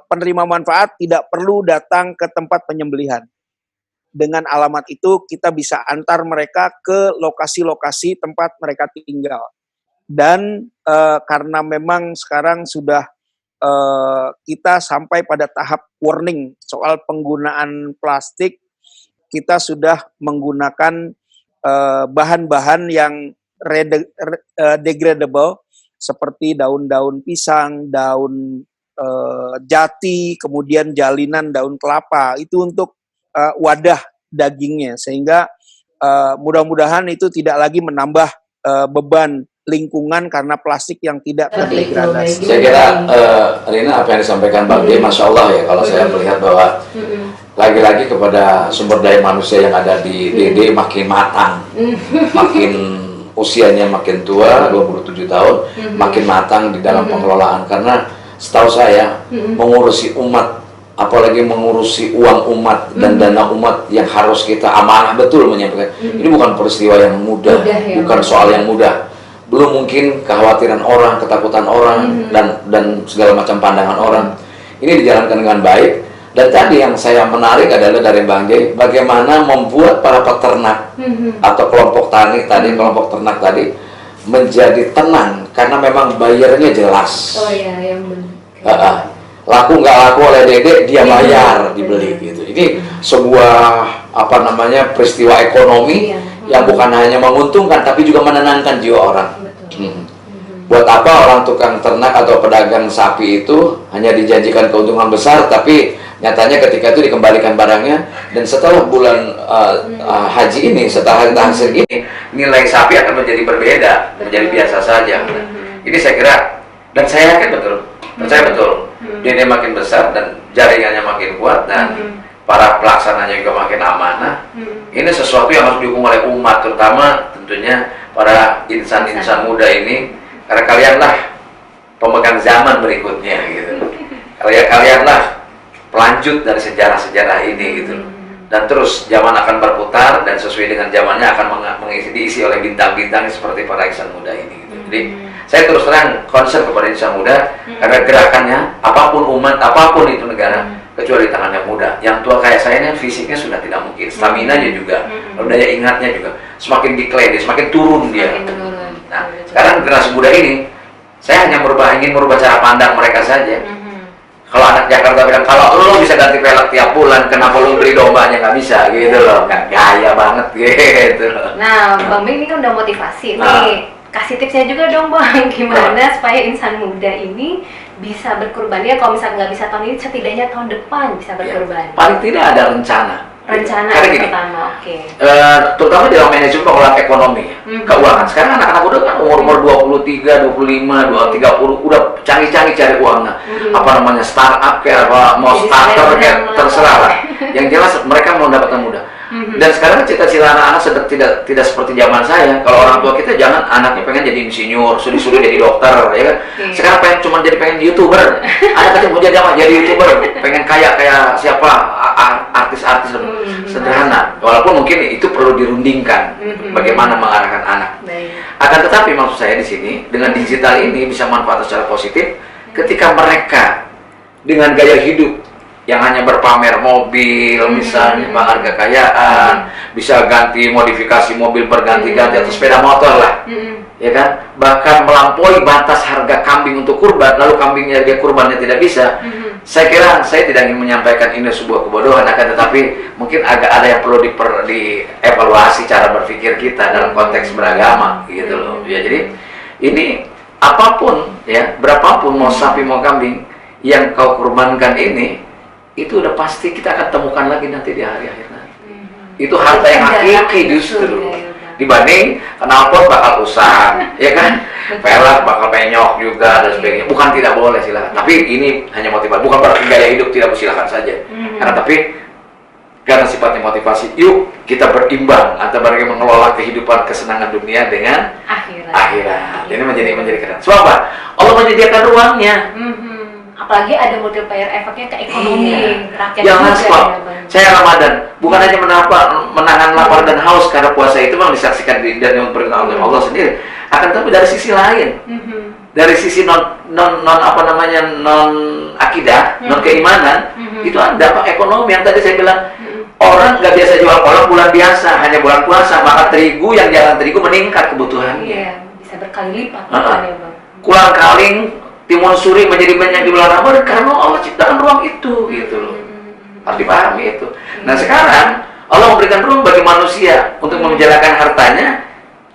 penerima manfaat tidak perlu datang ke tempat penyembelihan. Dengan alamat itu kita bisa antar mereka ke lokasi-lokasi tempat mereka tinggal. Dan karena memang sekarang sudah kita sampai pada tahap warning soal penggunaan plastik, kita sudah menggunakan bahan-bahan yang degradable seperti daun-daun pisang, daun jati, kemudian jalinan daun kelapa, itu untuk wadah dagingnya, sehingga mudah-mudahan itu tidak lagi menambah beban lingkungan karena plastik yang tidak terdegradasi. Saya kira Rina, apa yang disampaikan Bang J, Masya Allah ya, kalau saya melihat bahwa lagi-lagi kepada sumber daya manusia yang ada di DD makin matang, makin usianya makin tua, 27 tahun, makin matang di dalam pengelolaan. Karena setahu saya mengurusi umat, apalagi mengurusi uang umat dan dana umat yang harus kita amanah betul menyampaikan, ini bukan peristiwa yang mudah ya, bukan soal yang mudah. Belum mungkin kekhawatiran orang, ketakutan orang, dan segala macam pandangan orang. Ini dijalankan dengan baik. Dan tadi yang saya menarik adalah dari Bang J, bagaimana membuat para peternak atau kelompok tani tadi, kelompok ternak tadi menjadi tenang karena memang bayarnya jelas. Oh iya, yang benar. Laku nggak laku oleh Dede, dia bayar, dibeli gitu. Ini sebuah apa namanya peristiwa ekonomi yang bukan hanya menguntungkan tapi juga menenangkan jiwa orang. Buat apa orang tukang ternak atau pedagang sapi itu hanya dijanjikan keuntungan besar, tapi nyatanya ketika itu dikembalikan barangnya, dan setelah bulan haji ini, setelah hasil ini, nilai sapi akan menjadi berbeda, menjadi biasa saja. Ini saya kira, dan saya yakin betul, percaya betul, Dede makin besar dan jaringannya makin kuat dan para pelaksananya juga makin amanah. Ini sesuatu yang harus didukung oleh umat, terutama tentunya para insan-insan muda ini, karena kalianlah pemegang zaman berikutnya gitu. Kalianlah pelanjut dari sejarah-sejarah ini gitu. Dan terus zaman akan berputar dan sesuai dengan zamannya akan diisi oleh bintang-bintang seperti para insan muda ini gitu. Jadi saya terus terang concern kepada insan muda karena gerakannya apapun umat, apapun itu negara, kecuali tangan yang muda. Yang tua kayak saya ini fisiknya sudah tidak mungkin, stamina-nya juga, daya ingatnya juga semakin decline, semakin turun dia. Nah, sekarang generasi muda ini, saya hanya ingin merubah cara pandang mereka saja. Kalau anak Jakarta bilang, kalau lo bisa ganti velg tiap bulan, kenapa lo beli dombanya? Nggak bisa, gitu loh. Gaya banget, gitu loh. Nah, Bang Ming ini kan udah motivasi nih. Kasih tipsnya juga dong Bang, gimana supaya insan muda ini bisa berkurban. Ya kalau misalnya nggak bisa tahun ini, setidaknya tahun depan bisa berkurban. Ya, paling tidak ada rencana. Rencana yang pertama, oke. Terutama dalam manajemen pengelolaan ekonomi, keuangan. Sekarang anak-anak muda kan umur 23, 25, 30 udah canggih-canggih cari uangnya. Apa namanya, startup kayak apa, mau starter kayak terserah lah. Yang jelas mereka mau dapatkan mudah. Dan sekarang cita-cita anak-anak sedang tidak seperti zaman saya. Kalau orang tua kita jangan anaknya pengen jadi insinyur, suruh jadi dokter, ya kan? Sekarang pengen YouTuber. Anak kecil mau jadi apa? Jadi YouTuber. Pengen kayak siapa? Artis-artis sederhana. Walaupun mungkin itu perlu dirundingkan bagaimana mengarahkan anak. Akan tetapi maksud saya di sini dengan digital ini bisa manfaat secara positif ketika mereka dengan gaya hidup yang hanya berpamer mobil, misalnya harga kekayaan, bisa ganti modifikasi mobil berganti-ganti atau sepeda motor lah, ya kan? Bahkan melampaui batas harga kambing untuk kurban, lalu kambingnya dia kurbannya tidak bisa. Saya kira saya tidak ingin menyampaikan ini sebuah kebodohan, akan tetapi mungkin agak ada yang perlu dievaluasi cara berpikir kita dalam konteks beragama, gitu loh. Ya jadi ini apapun ya, berapapun mau sapi mau kambing yang kau kurbankan ini, itu udah pasti kita akan temukan lagi nanti di hari akhir nanti. Itu harta yang hakiki justru. Dibanding knalpot bakal usang, ya kan? Pelak bakal penyok juga dan sebagainya. Bukan tidak boleh, silakan. Tapi ini hanya motivasi, bukan berarti gaya hidup tidak silakan saja. Karena sifatnya motivasi, yuk kita berimbang antara bagaimana mengelola kehidupan kesenangan dunia dengan akhirat. Ini menjadi keren. Sebab apa? Allah menyediakan ruangnya. Apalagi ada multiplier efeknya ke ekonomi rakyat. Jangan stop. Saya Ramadan bukan hanya menahan lapar dan haus karena puasa itu memang disaksikan dan diperintahkan oleh Allah sendiri. Akan tetapi dari sisi lain, dari sisi non akidah, non keimanan, itu ada dampak ekonomi yang tadi saya bilang. Orang nggak biasa jual kolak bulan biasa, hanya bulan puasa, maka terigu yang jalan terigu meningkat kebutuhannya. Iya, bisa berkali lipat. Kulang kaling timun suri menjadi banyak di bulan Ramadan karena Allah ciptakan ruang itu, gitu loh. Harus dipahami itu. Nah sekarang Allah memberikan ruang bagi manusia untuk menjalankan hartanya,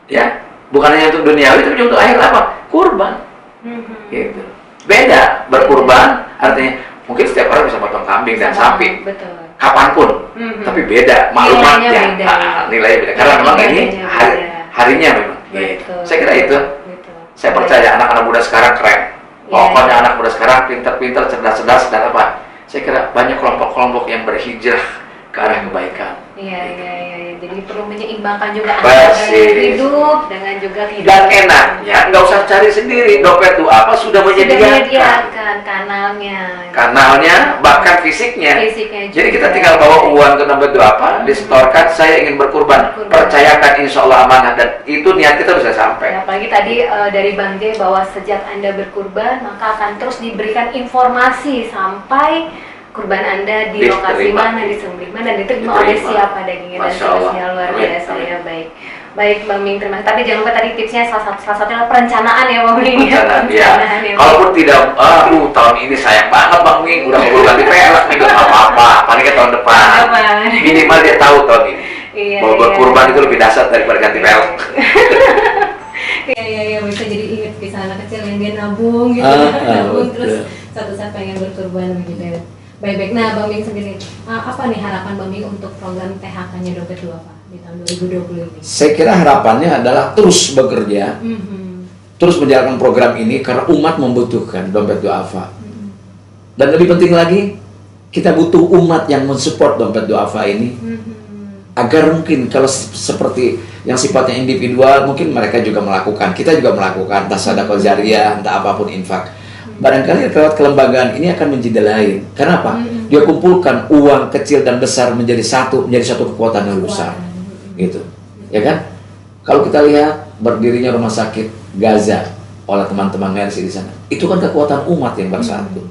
ya bukan hanya untuk duniawi tapi untuk akhir apa? Kurban. Gitu. Beda berkurban artinya mungkin setiap orang bisa potong kambing dan sapi. Betul. Kapanpun, tapi beda maklumatnya, nilainya beda. Karena memang ini harinya memang. Gitu. Saya kira itu. Saya percaya anak-anak muda sekarang keren. Pokoknya anak muda sekarang pintar-pintar, cerdas-cerdas, dan apa? Saya kira banyak kelompok-kelompok yang berhijrah ke arah kebaikan. Iya. Jadi perlu menyeimbangkan juga antara hidup dengan juga kehidupan. Dan enaknya nggak usah cari sendiri. Dompet itu apa sudah menyediakan kanalnya, bahkan fisiknya. Jadi kita tinggal bawa uang ke dompet itu apa, disetorkan. Saya ingin berkurban. Percayakan insya Allah amanah dan itu niat kita bisa sampai. Ya, apalagi tadi dari Bang J bahwa sejak Anda berkurban maka akan terus diberikan informasi sampai kurban Anda di lokasi mana, disembelih mana, dan diterima oleh siapa dagingnya, dan seterusnya. Luar biasa ya. Baik Bang Ming, terima kasih. Tapi jangan lupa tadi tipsnya salah satunya perencanaan ya Bang Ming. Perencanaan ya. Kalaupun tidak, tahun ini sayang banget Bang Ming, udah mau ganti pelak nih, gak apa-apa, palingnya tahun depan. Minimal dia tahu tahun ini. Bahwa berkurban itu lebih dasar daripada ganti pelak. Iya, bisa jadi ingat kisah anak kecil yang dia nabung gitu, nabung terus satu saat pengen berkurban begitu. Baik. Nah, Bang Ming sendiri, apa nih harapan Bang Ming untuk program THK-nya Dompet Duafa di tahun 2020 ini? Saya kira harapannya adalah terus bekerja, terus menjalankan program ini karena umat membutuhkan Dompet Duafa. Dan lebih penting lagi, kita butuh umat yang mensupport Dompet Duafa ini, agar mungkin kalau seperti yang sifatnya individual, mungkin mereka juga melakukan, kita juga melakukan, entah sedekah jariah, entah apapun infak. Barangkali lewat kelembagaan ini akan menjadi lain. Kenapa? Dia kumpulkan uang kecil dan besar menjadi satu kekuatan yang besar. Gitu. Ya kan? Kalau kita lihat berdirinya rumah sakit Gaza oleh teman-teman Mercy di sana, itu kan kekuatan umat yang bersatu.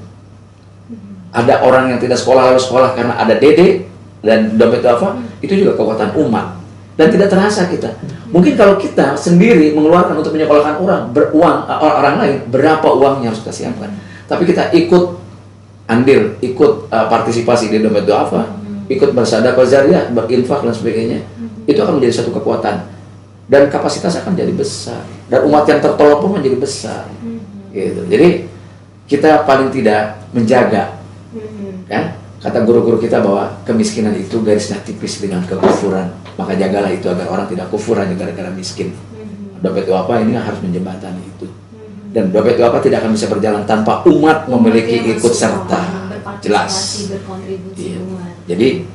Ada orang yang tidak sekolah lalu sekolah karena ada Dede dan Dompet Duafa, itu juga kekuatan umat. Dan tidak terasa kita. Mungkin kalau kita sendiri mengeluarkan untuk menyekolahkan orang lain, berapa uangnya harus kita siapkan. Tapi kita ikut andil, ikut partisipasi di Dompet Duafa, ikut bersedekah jariah, berinfak dan sebagainya. Itu akan menjadi satu kekuatan. Dan kapasitas akan jadi besar. Dan umat yang tertolong pun menjadi besar. Gitu. Jadi kita paling tidak menjaga, kan? Kata guru-guru kita bahwa kemiskinan itu garisnya tipis dengan kekufuran. Maka jagalah itu agar orang tidak kufur hanya gara-gara miskin. Dompet Duafa ini harus menjembatani itu. Dan Dompet Duafa tidak akan bisa berjalan tanpa umat memiliki ikut serta. Jelas. Iya. Jadi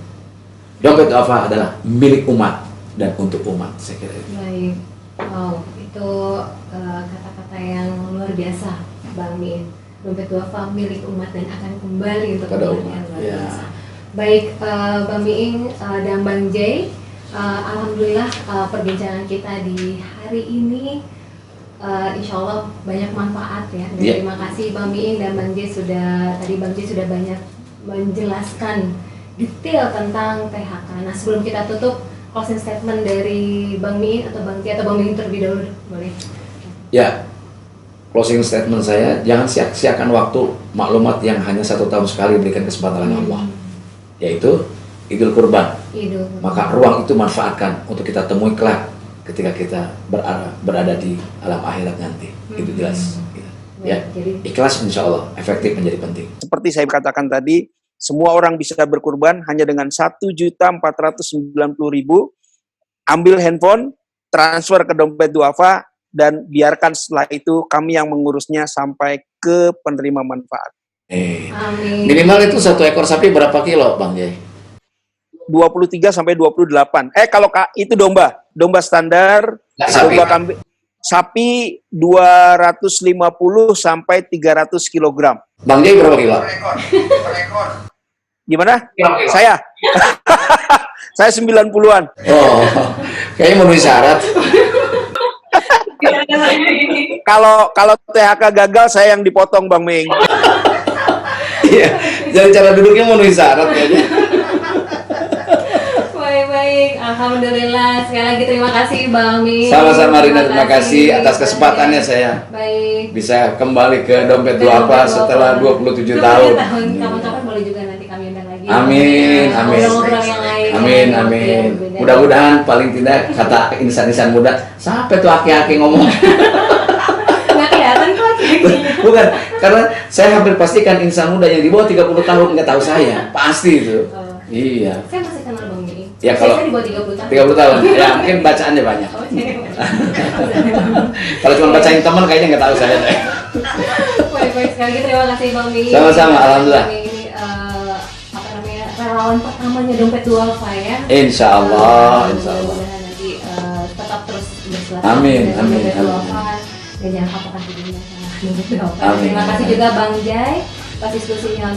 Dompet duafa adalah milik umat dan untuk umat, saya kira itu. Baik. Wow, itu kata-kata yang luar biasa, Bang Miing. Dompet duafa milik umat dan akan kembali untuk Pada umat yang umat, luar ya. biasa. Baik, Bang Miing dan Bang Jay, alhamdulillah perbincangan kita di hari ini insya Allah banyak manfaat ya. Dan Yeah. terima kasih Bang Miing dan Bang Jay sudah banyak menjelaskan detail tentang PHK. Nah, sebelum kita tutup, closing statement dari Bang Miing atau Bang Jay, atau Bang Miing terlebih dahulu, boleh? Ya, closing statement saya, jangan sia-siakan waktu maklumat yang hanya 1 tahun sekali berikan kesempatan oleh Allah, yaitu Idul Kurban. Maka ruang itu manfaatkan untuk kita temui kelak ketika kita berada di alam akhirat nanti. Itu jelas. Ya, Jadi ikhlas insya Allah efektif menjadi penting. Seperti saya katakan tadi, semua orang bisa berkurban hanya dengan 1.490.000. Ambil handphone, transfer ke dompet duafa, dan biarkan setelah itu kami yang mengurusnya sampai ke penerima manfaat. amin. Minimal itu 1 ekor sapi berapa kilo, Bang Jay? 23 sampai 28. Kalau itu domba standar, Nggak, sapi. domba kambing, sapi 250 sampai 300 kg. Bang Jay berapa kilo? Gimana? Kilo. Saya? Saya 90-an. Oh, kayaknya memenuhi syarat. Kalau THK gagal, saya yang dipotong, Bang Miing. Iya, jadi cara duduknya memenuhi syarat kayaknya. Baik, alhamdulillah. Sekali lagi terima kasih Bang Miing. Sama-sama Rina, terima kasih atas kesempatannya saya Baik. bisa kembali ke dompet duafa setelah 27 tahun. Kapan-kapan boleh juga nanti kami undang lagi. Amin, Ya, amin. ngobrol-ngobrol yang lain. Amin, Ya, amin. berbeda. Mudah-mudahan paling tidak kata insan-insan muda, sampai tuh aki-aki ngomong. Nggak kelihatan kok aki-akinya. Bukan, karena saya hampir pastikan insan muda yang di bawah 30 tahun nggak tahu saya. Pasti itu. Oh. Iya. Saya masih kenal Bang Miing. Ya, kalau- Saya di bawah 30 tahun. 30 tahun. Ya, mungkin bacaannya banyak. Oh, iya. Kalau cuma bacain teman kayaknya nggak tahu saya. Baik, sekali lagi terima kasih Bang Miing. Sama-sama, alhamdulillah. Bang Miing ini relawan pertamanya dompet duafa ya. Insya Allah, insya Allah. Mudah-mudahan nanti tetap terus bersilaturahmi Amin, dengan amin, dompet amin. duafa dan jangan kapokkan dirinya sama dompet duafa. Amin. Terima kasih juga Bang Jay atas diskusinya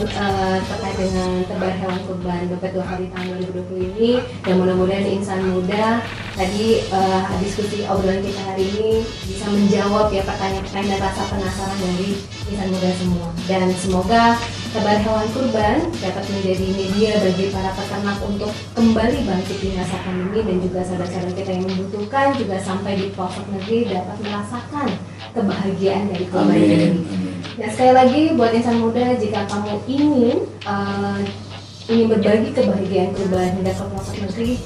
terkait dengan tebar hewan kurban dompet duafa di tahun 2020 ini, dan mudah-mudahan insan muda tadi diskusi obrolan kita hari ini bisa menjawab ya pertanyaan-pertanyaan dan rasa penasaran dari insan muda semua, dan semoga tebar hewan kurban dapat menjadi media bagi para peternak untuk kembali bangkit di masa pandemi, dan juga saudara-saudara kita yang membutuhkan juga sampai di pelosok negeri dapat merasakan kebahagiaan dari kurban ini. Amin. Dan sekali lagi buat insan muda, jika kamu ingin berbagi kebahagiaan kurban hingga ke pelosok negeri,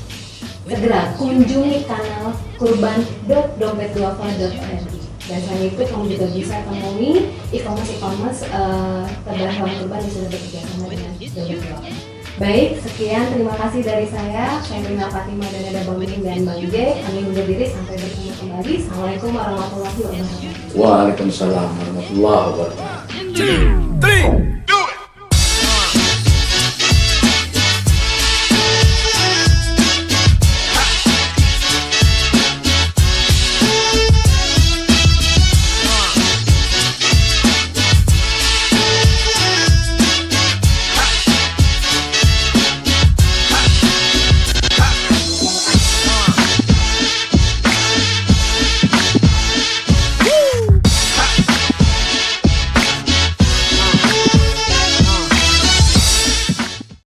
segera kunjungi kanal kurban.dompetduafa.org. Dan selain itu kamu juga bisa temui e-commerce tebar hewan kurban yang sudah bekerja sama dengan Dompet Duafa. Baik, sekian, terima kasih dari saya Rina Fatima, dan ada Bang Miing dan Bang Jay. Kami undur diri, sampai bertemu kembali. Assalamualaikum warahmatullahi wabarakatuh. Waalaikumsalam warahmatullahi wabarakatuh. 2, 3.